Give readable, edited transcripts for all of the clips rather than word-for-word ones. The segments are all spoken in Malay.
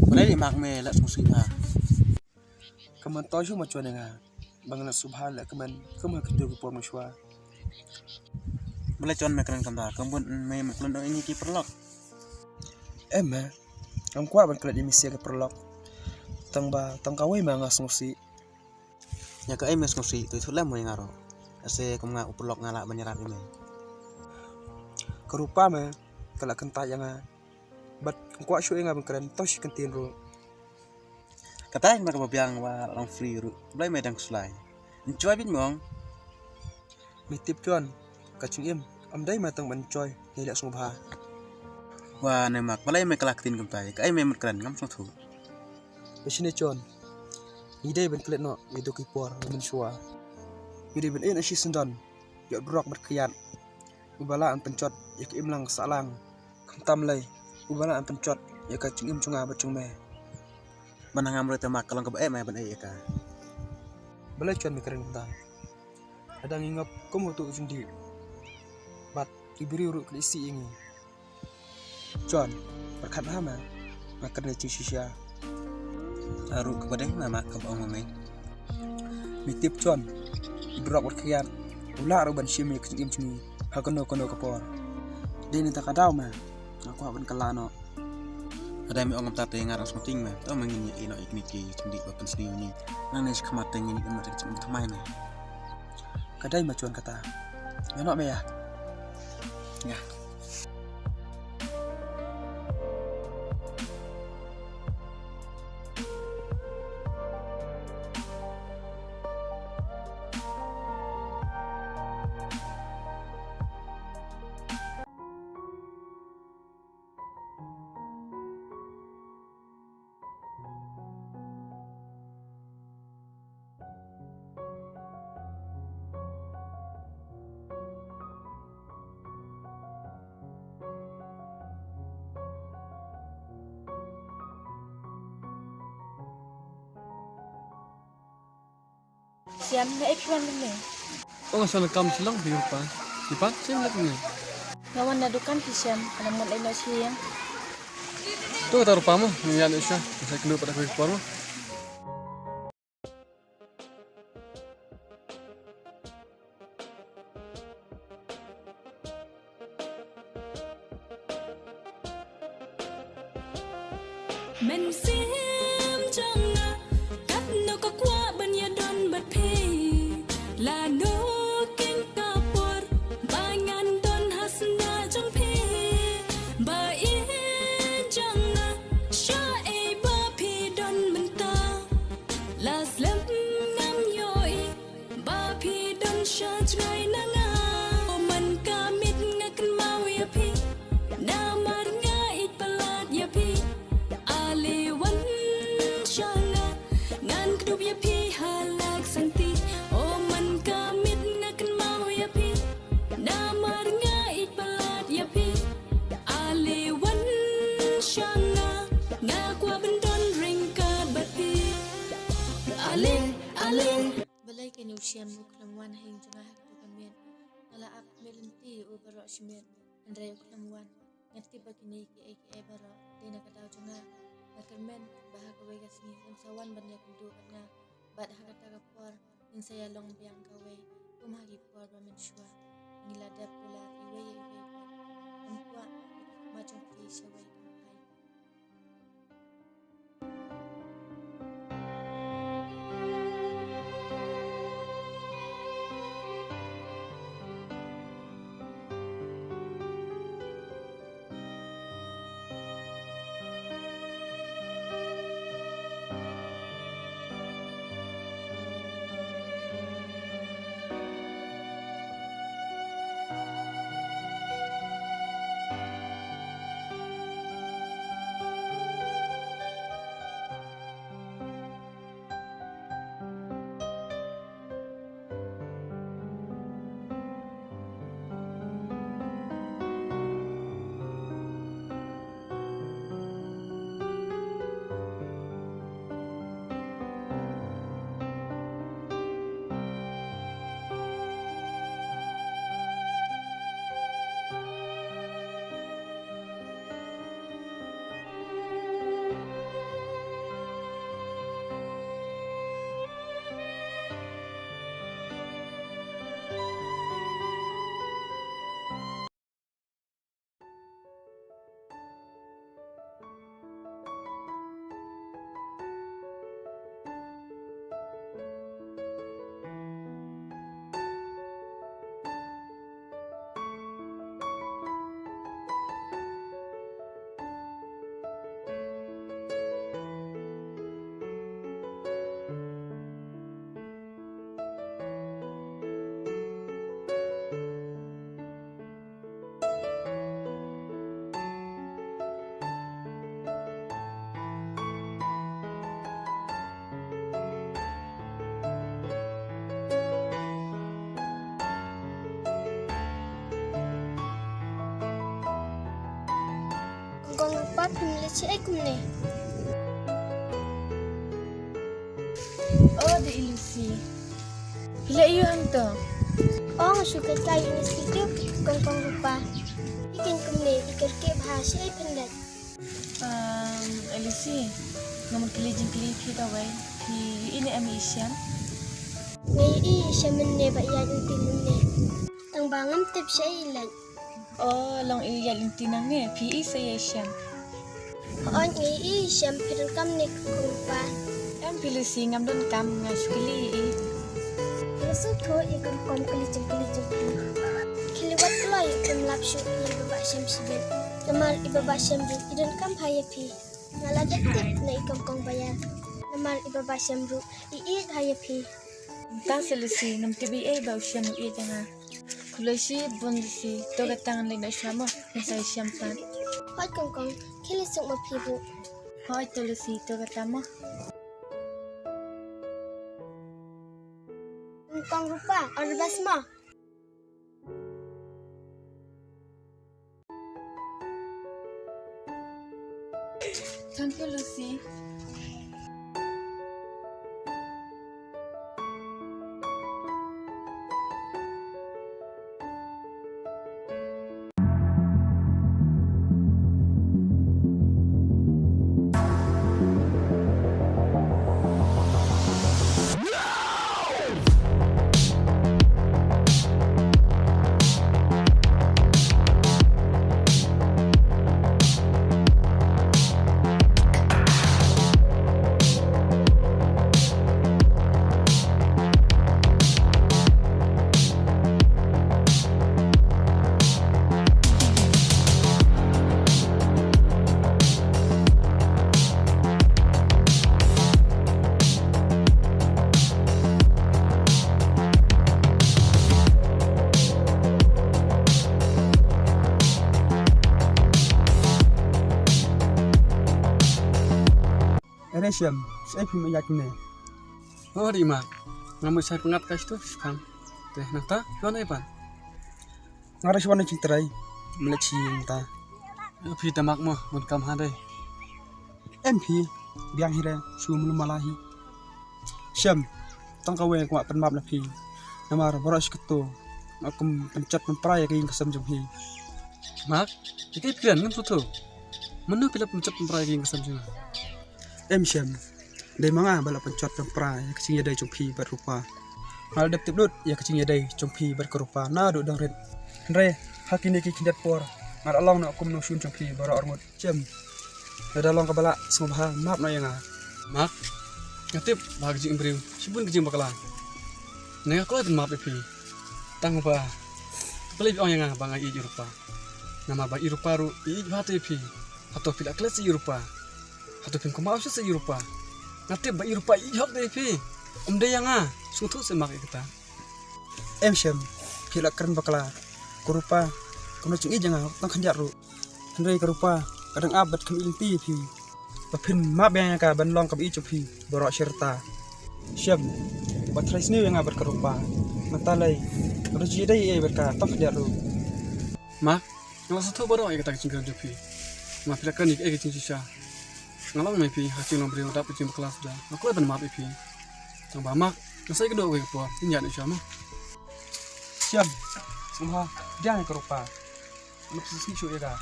Balai di mak me la susi ha. Kaman to ju ma chuan nga. Bang la subhan la kaman kum ha kitu ko por mashwa. Balai chuan me kan kam da kambun me maklun ini ki perlok. Ma ang kwa ban kala di misi ke perlok. Tang kawai ma ngas ngusi. Ya ka mes ngusi tu sulam mo ngaro. Ase kum nga uperlok ngala banyarat ini. Kerupa me kala kenta yang bat kwa shu nga ban keren tosh kentin ru. Kata yang mereka biang wa lang free ru. Balai me dang sulai. Enjoy bin mong. Mitip chuan kaching im amdai ma tang ban joy ni la sungba. Wa ne mak balai me kalak tin kampai ka ai me keren ngam song thu. Besine chuan ni dai ban klet no ni do ki por min shua. Ni dai ban en ashi sendan yo brok mat khiat. Ubala an pencot yak im lang salang tam lai ubala an pencot yak kaching im chunga bat chung me. Banang amro te mak kalong ka me ban ai ka. Balai chuan me keren ta. Adang ingap komo tu jundi. Bat ibri ru klisi ingi. Chuan berkat hama makan le shisha. Aru kepada nama ka bang me. Mitip chuan ibrok berkhiat. Ula ru ban shimi kaching im chungi. Hakono kono kapor. Dini tak adau ma. Aku ban kalano. Ada mi ongam tate ngarang smoting ma. Tau mangini ino ikniki chundi bapan sini ni. Nang nes khmat teng ini kan macam thamai na. Kadai ma chuan kata. Ngano me ya. Ya. Siam na ekran ni. Oh, sana kam silang di pa. Di pa sim lek ni. Ngawan na dukan ki siam kana mon ay na siam. Tu taruh pamu, ni ya Indonesia. Saya kena pada kuih pamu. Men sim Jong kap no ka kwah ban ya don bat phai la no king ka por bangan don hasna Jong phai ba e Jong shawei ba phi don menta la slam ngam yoi ba phi don sha chrai na nga o man ka mit nga kan mau ya phi na mar nga it palat ya phi halak santi o man kamit nga kan mau ya pi namar nga ipalat ya pi aliwan shanga nga kwa bandon ringkat bapi ale Balai ke ni usiam mu kelamwan hing jengah tu kamian. Ngala ak melinti u barok shimian andrai kelamwan. Ngati bagini ki barok dina kadau jengah. Nakermen bahak away kasni sawan banyak kundu nga bad hakata kapor ning saya long biang kawe kumagi por bamen shwa ngiladap pula iwe kwa macam ti shawei phai. rupa pemilih aku ni. Oh, the ilusi. Bila iyo hang to? Oh, suka kayu ni situ kongkong rupa. Ikan kumne ikerke bahasa ay pendat. Ilusi. Ngam kelijing kita wai. Pi ini ami isyam. Ngay siyaman ne ba yan utilun ne. Tang bangam tip siya ilan. Oh, long iya lintinang ni. Pi saya isyam. On ngay siyam pirang kam ne kurupa. Em pilusi ngam don kam ngashkili. Lasu to ikan kom kelijing. Kiliwat loy pemlap syuk ni baba siyam sibin. Namal ibaba siyam ru idan kam haya pi. Ngaladat tip na ikan kong bayan. Namal ibaba siyam ru iit haya pi. Tang selusi nam tibi ba usyam iya janga. Kulosi bundisi to gatangan lena syamo nasa isyam tan. Hot kongkong kilisuk mapibu. Hoy telusi to gatamo. Kong rupa orbas mo. Thank you, Lucy. Syam, saya pun mayat ni. Oh, di mak. Ngamu saya pengat kas tu, kang. Teh, nata, tuan apa? Ngaras wana cinterai, meleci ta. Api tamak mo, mun kam hadai. MP, biang hira, sumul malahi. Syam, tang kawe kuat penmap napi. Namar boros ketu, aku pencet memperaya ke kesam jumhi. Mak, ikai pian ngam sutu. Menu pila pencet memperaya ke kesam jumhi. Syam, dari mana bala pencet pempra yang kecil yadai jumpi berupa. Hal dap tiblut yang kecil yadai jumpi berkerupa. Na duk dang red. Henry, hak ini kindat por. Ngar along nak aku menusun jumpi baru ormut. Syam, ada long kabala semua bahan maaf na yang Mak, ngatip bahag jing beriu. Sibun kejing bakalan. Nengah kalau itu maaf ipi. Tang apa? Beli orang yang bang ai rupa. Nama bang rupa ru i hati ipi. Atau tidak kelas rupa. Atau pun kau mahu sih rupa, nanti bayi rupa ihok deh pi, deh yang suatu semak kita. Syam, kira keren bakala, kurupa, kau cungi jangan, tang kanjar ru, Henry kurupa, kadang abad kami inti pi, bapin map yang ka banlong kami icu pi, borok serta. Syam, buat trace ni yang abad kurupa, matalai, kalau jadi berka, tang kanjar ru. Mak, kalau satu borok kita kecingkan jopi, mak pilih kan ik kecing sisa. Ngalang mai pi hasil long beri dapat jim kelas dah. Aku lepas maaf pi. Tang bamak, nasai kedua gue keluar. Ini ada siapa? Syam, semua dia yang kerupa. Lu sisi cuy ya.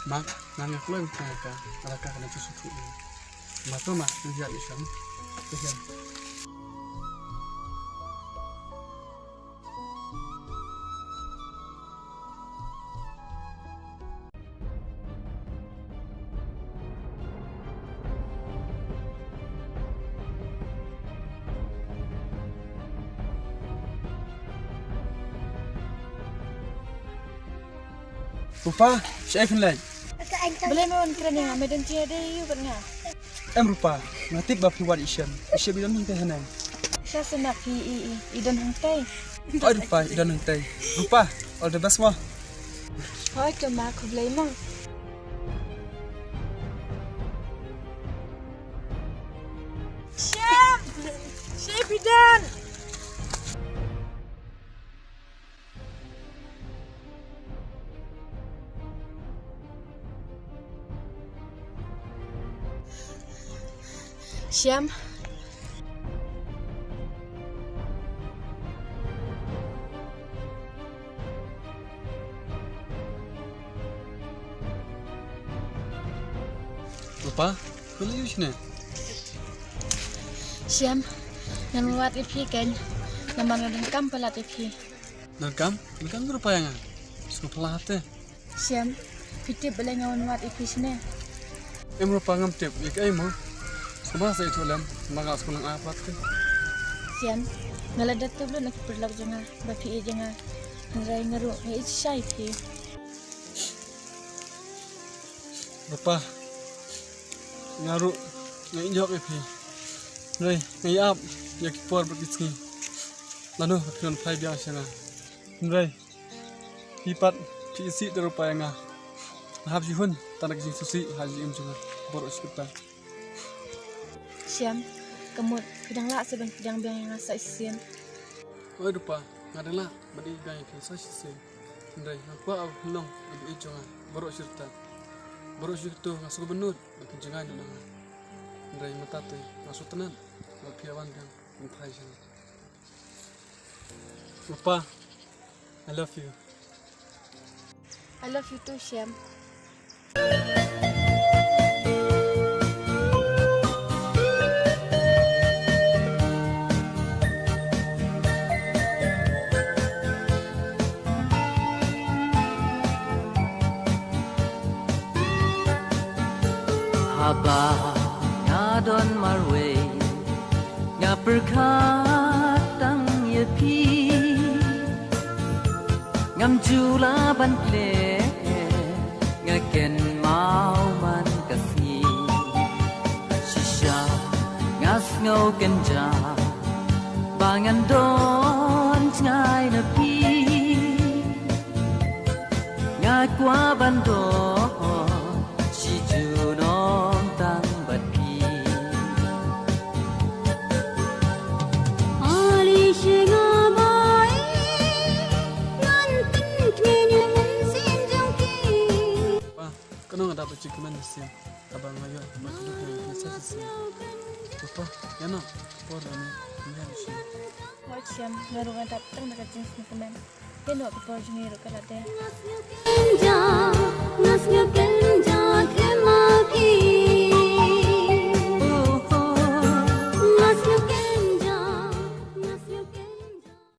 Mak, nanya aku lepas mereka. Adakah kena susu ini? Mak tu mak, ini ada siapa? Syam. Rupa, saya finlay. Boleh mohon kerana yang medan cia ada you kan ya? Rupa, ngatip bab hiwar isyam. Isyam idan hangtai hanai. Saya senap pi idan hangtai. Rupa, idan hangtai. Rupa, all the best mo. Hoy kemak aku boleh mong. Syam, Syam idan. Siam. Lupa, boleh use ni. Siam. Ngan wat ipi kan. Nama ngam pelat ipi. Ngam rupa yang suka pelat Siam. Kita boleh ngawan wat ipi sini. Rupa ngam tip, ik mo. Sebab saya tulam, magas ko ng apat ke. Siam. Ngaladat tu belum nak perlak jangan. Bapi jangan. Ngerai ngeruk ngai syai pi. Rupa ngaru ngai jok ipi. Ngai ngai ap yak por berkiski. Lalu pion phai biasa nga. Ngai hipat isi rupa yang nga. Hab jihun tanak jing susi haji imjunga boros kita. Siam. Kemud pidang lak sebang pidang biang yang asa isian. Oi rupa ngadela badi biang ipi sa sisi. Ngai aku au long adi ijonga boros kita. Boros itu ngasuh benut makin jangan nang. Ngai matate ngasuh tenan. Mapiawan yang phai jang. Rupa, I love you. I love you too, Siam. Haba ngadon marwe nga perkatang yepi ngam jula ban ple nga ken mau man kasi shisha ngas ngau kenja bangan don ngai na pi nga kwa ban don si ju non tang bat pi Ali shinga bai ngan tin kenya ngan sin jong ki Pa, kano nga dapat cikuman siya. Abang ngayon, matulog na yung sa siya. Rupa, yan o. Por ano, yan siya. Wait, Siam. Ngaru nga datang nakajins ni kemen. Keno ako po jungiro kalate. nas ngak